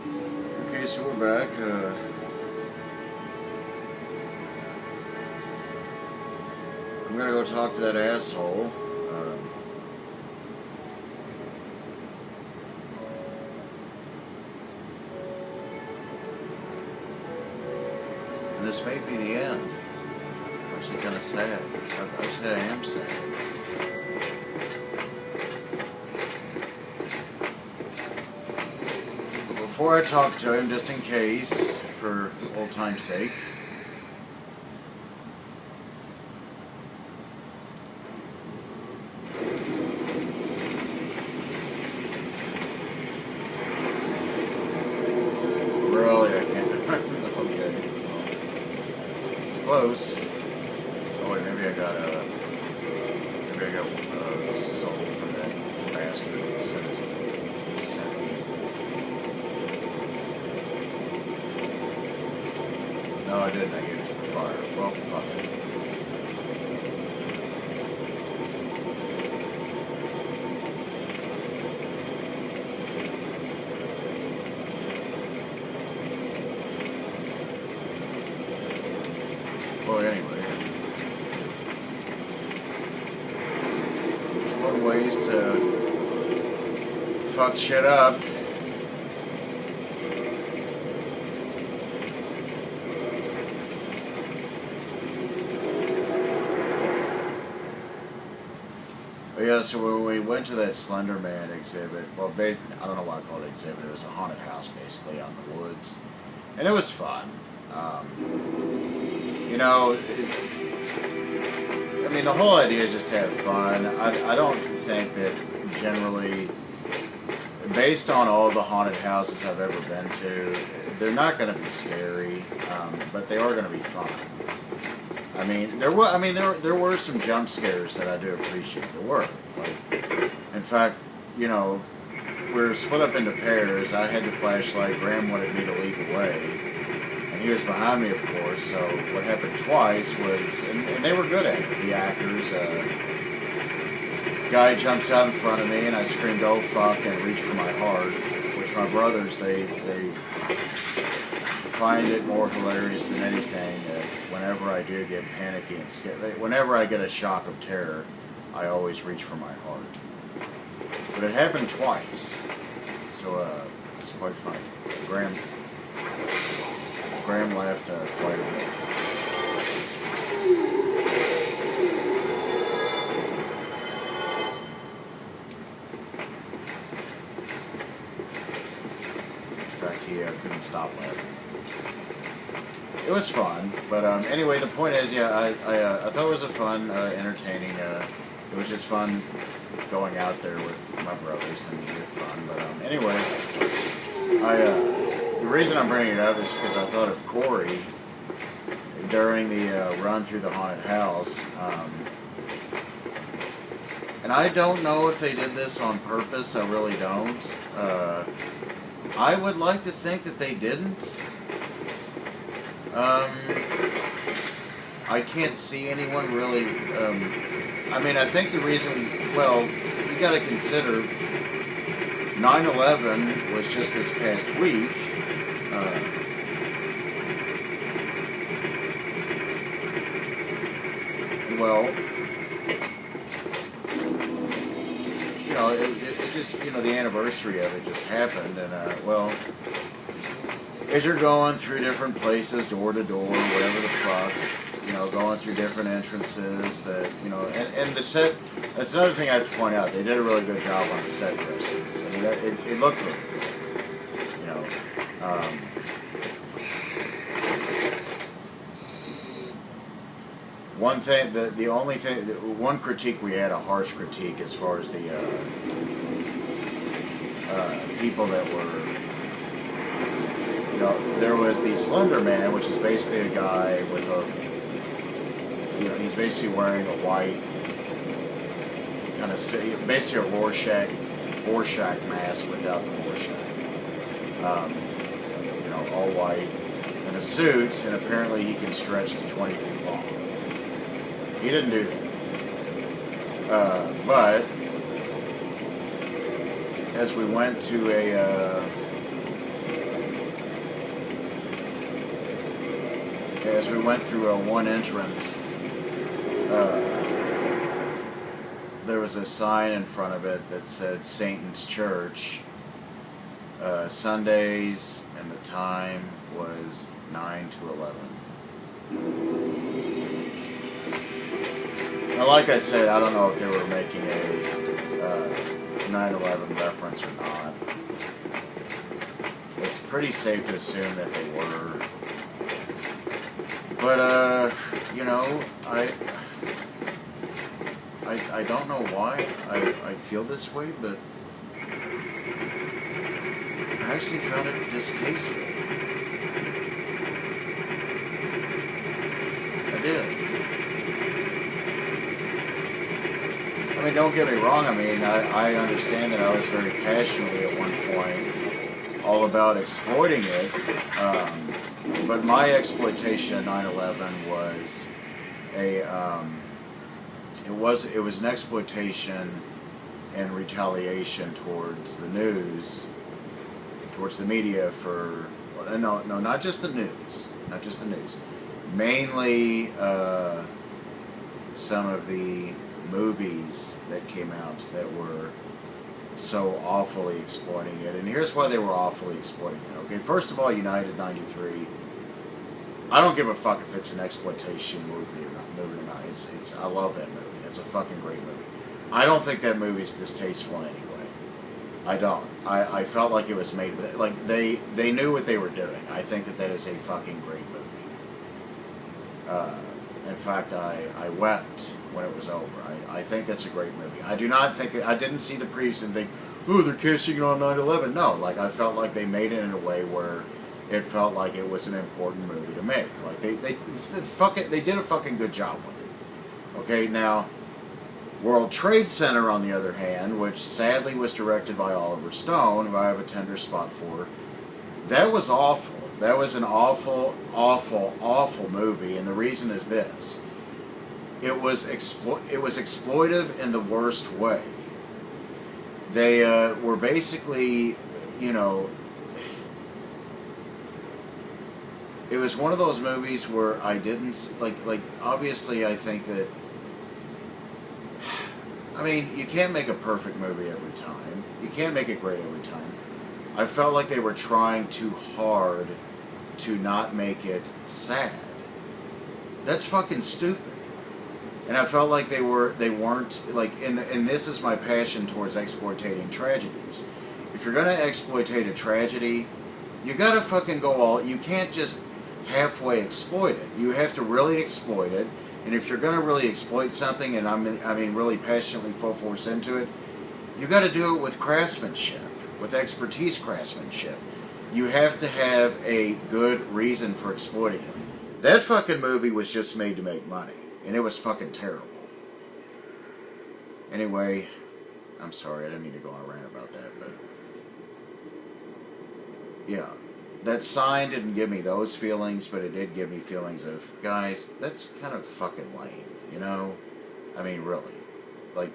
Okay, so we're back. I'm gonna go talk to that asshole. And this may be the end. I'm actually kind of sad. Actually, I am sad. But before I talk to him, just in case, for old time's sake, really, I can't. Okay, it's close. Oh wait, maybe I got soul for that bastard that sent me. No, I didn't. I gave it to the fire. Well, fuck it. Well, anyway, there's more ways to fuck shit up. But yeah, so when we went to that Slender Man exhibit, well, I don't know why I called it exhibit. It was a haunted house, basically, on the woods, and it was fun. You know, I mean, the whole idea is just to have fun. I don't think that generally, based on all the haunted houses I've ever been to, they're not going to be scary, but they are going to be fun. I mean, there were some jump scares that I do appreciate. There were, like, in fact, you know, we were split up into pairs. I had the flashlight. Graham wanted me to lead the way. He was behind me, of course, so what happened twice was, and they were good at it, the actors, guy jumps out in front of me, and I screamed, "Oh, fuck," and reached for my heart, which my brothers, they find it more hilarious than anything that whenever I do get panicky and scared, whenever I get a shock of terror, I always reach for my heart. But it happened twice, so it's quite funny. Graham laughed quite a bit. In fact, he couldn't stop laughing. It was fun, but anyway, the point is, yeah, I thought it was a fun, entertaining. It was just fun going out there with my brothers and we had fun. But anyway, the reason I'm bringing it up is because I thought of Corey during the run through the haunted house. And I don't know if they did this on purpose. I really don't. I would like to think that they didn't. I can't see anyone really. I mean, I think the reason, well, you got to consider 9/11 was just this past week. Well, you know, it just, you know, the anniversary of it just happened, and well, as you're going through different places, door to door, whatever the fuck, you know, going through different entrances that, you know, and the set, that's another thing I have to point out, they did a really good job on the set dressings. I mean, it looked really good, you know. One thing, the only thing, one critique we had, a harsh critique as far as the people that were, you know, there was the Slender Man, which is basically a guy with a, you know, he's basically wearing a white, kind of, basically a Rorschach mask without the Rorschach. You know, all white, in a suit, and apparently he can stretch to 20 feet long. He didn't do that. But as we went to as we went through a one entrance, there was a sign in front of it that said Satan's Church, Sundays, and the time was 9 to 11. Now, like I said, I don't know if they were making a 9/11 reference or not. It's pretty safe to assume that they were. But, you know, I don't know why I feel this way, but I actually found it distasteful. I did. I mean, don't get me wrong. I mean, I understand that I was very passionately at one point all about exploiting it. But my exploitation of 9/11 was it was an exploitation and retaliation towards the news, towards the media for no, not just the news, mainly some of the movies that came out that were so awfully exploiting it. And here's why they were awfully exploiting it. Okay, first of all, United 93. I don't give a fuck if it's an exploitation movie or not. I love that movie. It's a fucking great movie. I don't think that movie's distasteful in any way. I don't. I felt like it was made with, like they knew what they were doing. I think that is a fucking great movie. In fact, I wept when it was over. I think that's a great movie. I do not think I didn't see the previews and think, oh, they're casting it on 9/11. No, like I felt like they made it in a way where it felt like it was an important movie to make. Like they did a fucking good job with it. Okay, now World Trade Center, on the other hand, which sadly was directed by Oliver Stone, who I have a tender spot for, that was awful. That was an awful, awful, awful movie, and the reason is this. It was exploitive in the worst way. They were basically, you know, it was one of those movies where I didn't, like obviously I think that, I mean, you can't make a perfect movie every time. You can't make it great every time. I felt like they were trying too hard to not make it sad. That's fucking stupid. And I felt like they weren't, like, and this is my passion towards exploiting tragedies. If you're gonna exploitate a tragedy, you gotta fucking go all, you can't just halfway exploit it. You have to really exploit it. And if you're gonna really exploit something, and I mean really passionately full force into it, you gotta do it with craftsmanship, with expertise craftsmanship. You have to have a good reason for exploiting it. That fucking movie was just made to make money. And it was fucking terrible. Anyway, I'm sorry, I didn't mean to go on a rant about that, but yeah. That sign didn't give me those feelings, but it did give me feelings of, guys, that's kind of fucking lame, you know? I mean, really. Like,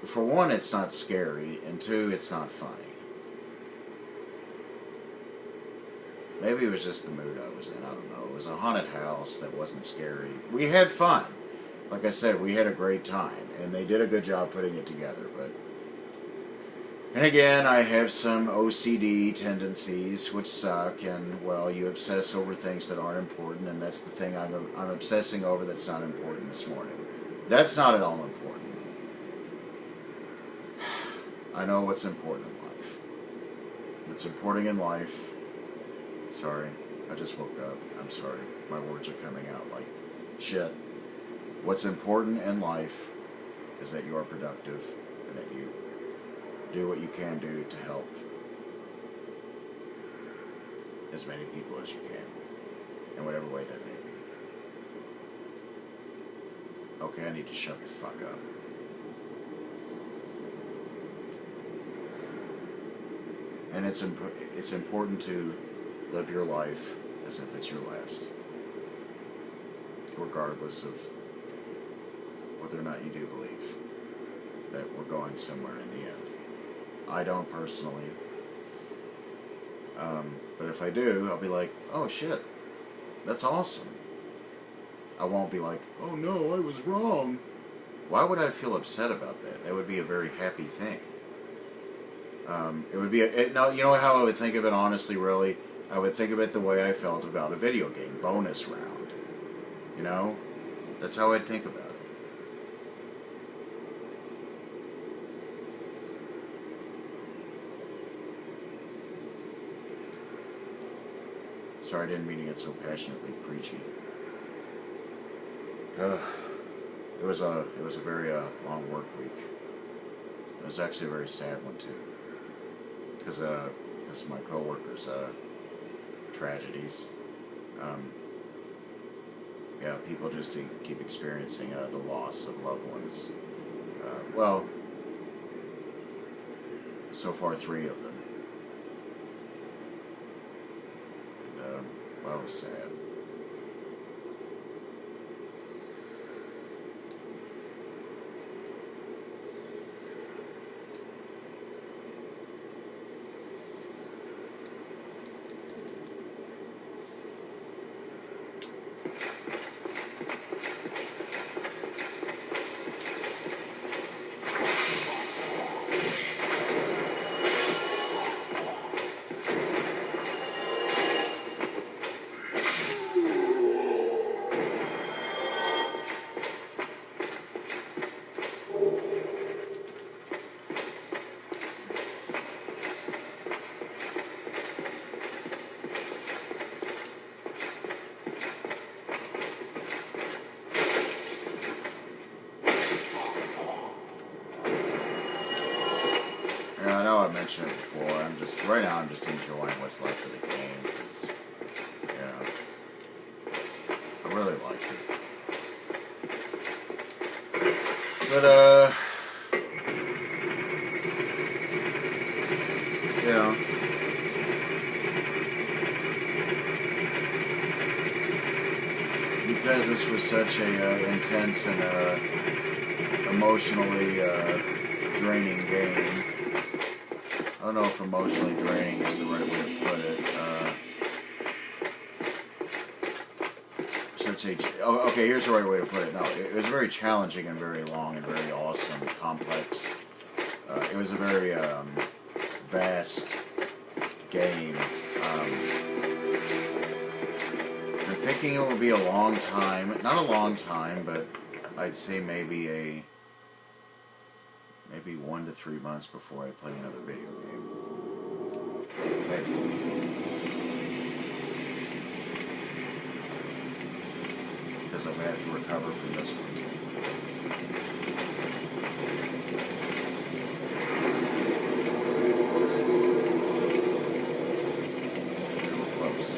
for one, it's not scary, and two, it's not funny. Maybe it was just the mood I was in, I don't know. It was a haunted house that wasn't scary. We had fun. Like I said, we had a great time, and they did a good job putting it together, but... And again, I have some OCD tendencies, which suck, and, well, you obsess over things that aren't important, and that's the thing I'm obsessing over that's not important this morning. That's not at all important. I know what's important in life. What's important in life... Sorry, I just woke up. I'm sorry. My words are coming out like shit. What's important in life is that you are productive and that you do what you can do to help as many people as you can, in whatever way that may be. Okay, I need to shut the fuck up. And it's important to live your life as if it's your last, regardless of whether or not you do believe that we're going somewhere in the end. I don't personally, but if I do, I'll be like, oh shit, That's awesome. I won't be like, oh no, I was wrong. Why would I feel upset about that? That would be a very happy thing. It would be no, you know how I would think of it, honestly, really? I would think of it the way I felt about a video game, bonus round. You know? That's how I'd think about it. Sorry, I didn't mean to get so passionately preachy. It was a very long work week. It was actually a very sad one too, because this is my coworkers' tragedies. Yeah, people just keep experiencing the loss of loved ones. Well, so far 3 of them. And, well, it was sad. Yeah, I know I mentioned it before. Right now I'm just enjoying what's left of the game because, yeah, I really like it. But yeah, because this was such a intense and emotionally draining game. I don't know if emotionally draining is the right way to put it. Okay, here's the right way to put it. No, it was very challenging and very long and very awesome, complex. It was a very vast game. I'm thinking it will be a long time. Not a long time, but I'd say maybe 1 to 3 months before I play another video game. Maybe. Because I'm going to have to recover from this one. We're close.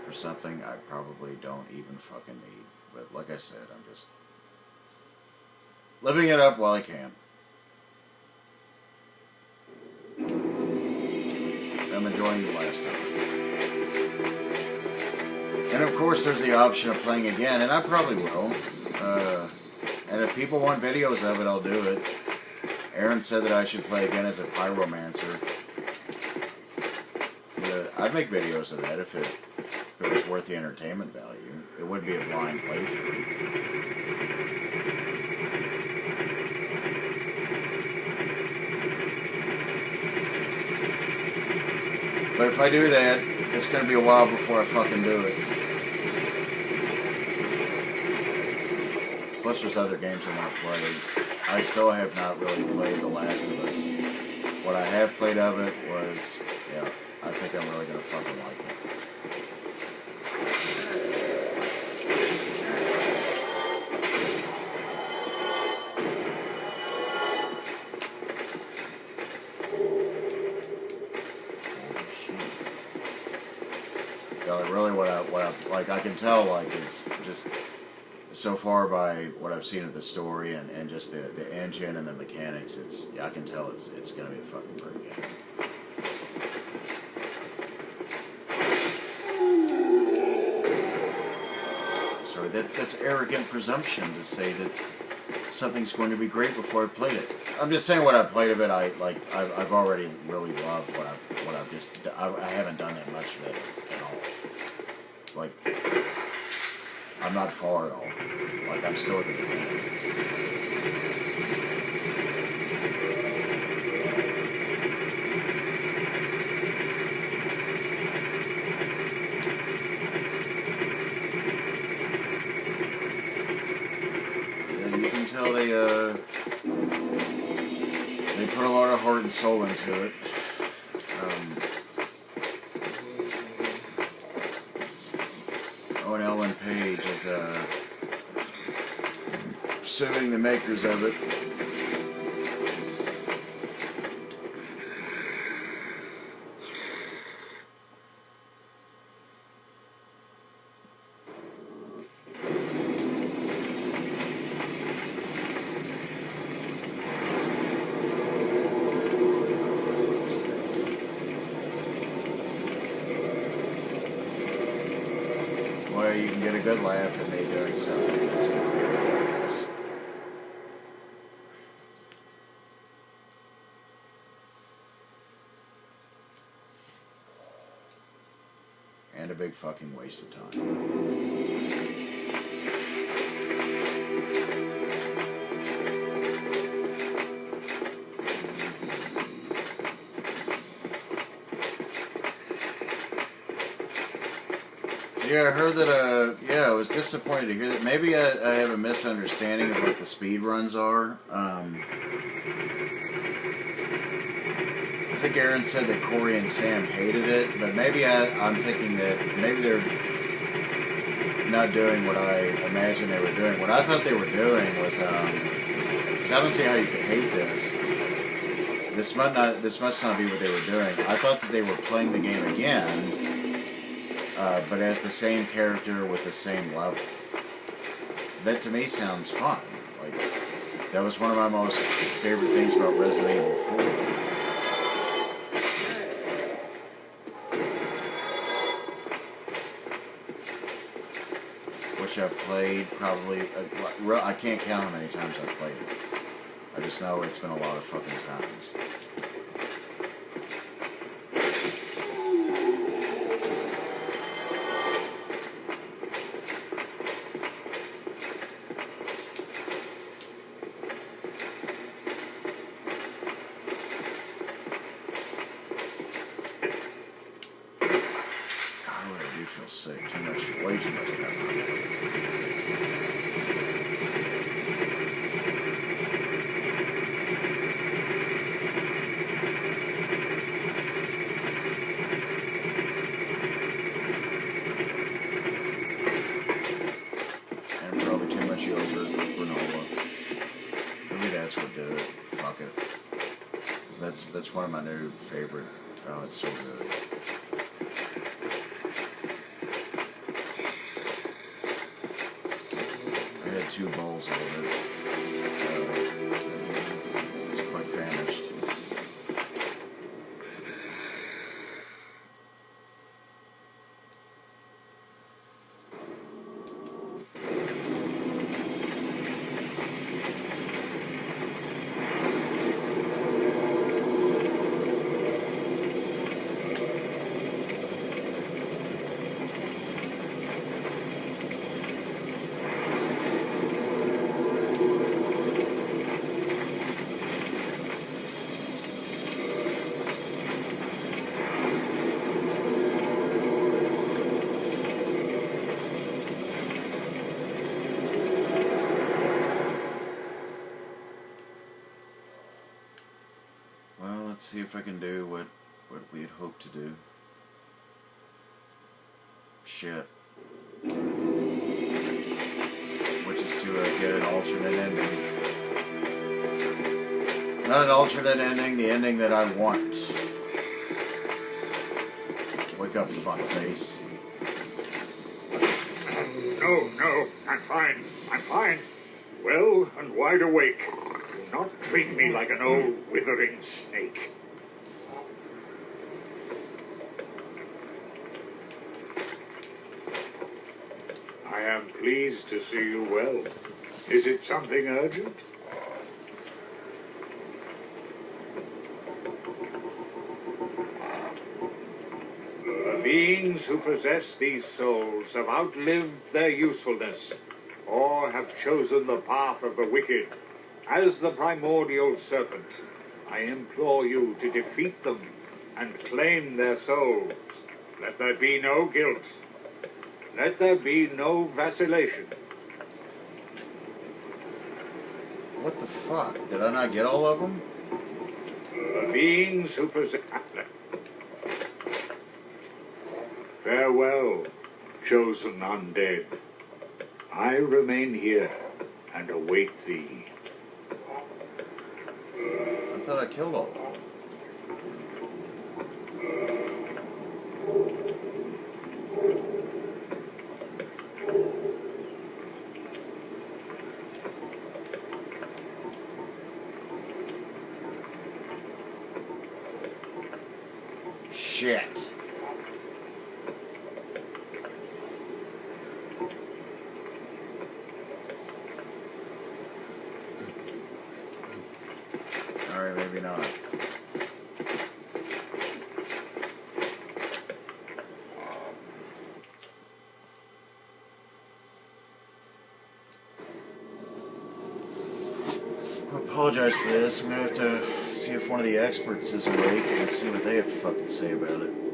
For something I probably don't even fucking need. But like I said, I'm just living it up while I can. I'm enjoying the last of it. And of course there's the option of playing again, and I probably will. And if people want videos of it, I'll do it. Aaron said that I should play again as a pyromancer. But I'd make videos of that if it was worth the entertainment value. It would be a blind playthrough. But if I do that, it's going to be a while before I fucking do it. Plus there's other games I want to play. I still have not really played The Last of Us. What I have played of it was, yeah, I think I'm really going to fucking like it. Really, what I like, I can tell, like, it's just so far by what I've seen of the story and just the engine and the mechanics. I can tell it's gonna be a fucking great game. Sorry, that's arrogant presumption to say that something's going to be great before I played it. I'm just saying what I played of it. I've already really loved what I've just. I haven't done that much of it at all. Like, I'm not far at all. Like, I'm still at the beginning. You can tell they put a lot of heart and soul into it. And Ellen Page is suing the makers of it. Well, you can get a good laugh at me doing something that's completely ridiculous. And a big fucking waste of time. Yeah, I heard that, yeah, I was disappointed to hear that. Maybe I have a misunderstanding of what the speed runs are. I think Aaron said that Corey and Sam hated it, but maybe I'm thinking that maybe they're not doing what I imagined they were doing. What I thought they were doing was, because I don't see how you could hate this. This must not be what they were doing. I thought that they were playing the game again, but as the same character with the same level. That to me sounds fun. Like, that was one of my most favorite things about Resident Evil 4. Which I've played probably, I can't count how many times I've played it. I just know it's been a lot of fucking times. I do feel sick. Way too much pepper. And probably too much yogurt with granola. Maybe that's what did it. Fuck it. That's one of my new favorite. Oh, it's so good. I had 2 bowls of it. I was quite famished. Let's see if I can do what we had hoped to do. Shit. Which is to get an alternate ending. Not an alternate ending, the ending that I want. Wake up, fuckface. No, I'm fine. I'm fine. Well and wide awake. Do not treat me like an old withering snake. I am pleased to see you well. Is it something urgent? The beings who possess these souls have outlived their usefulness, or have chosen the path of the wicked. As the primordial serpent, I implore you to defeat them and claim their souls. Let there be no guilt. Let there be no vacillation. What the fuck? Did I not get all of them? The beings who possess... Farewell, chosen undead. I remain here and await thee. I thought I killed all of them. Shit. Alright, maybe not. I apologize for this. I'm gonna have to see if one of the experts is awake and see what they have to fucking say about it.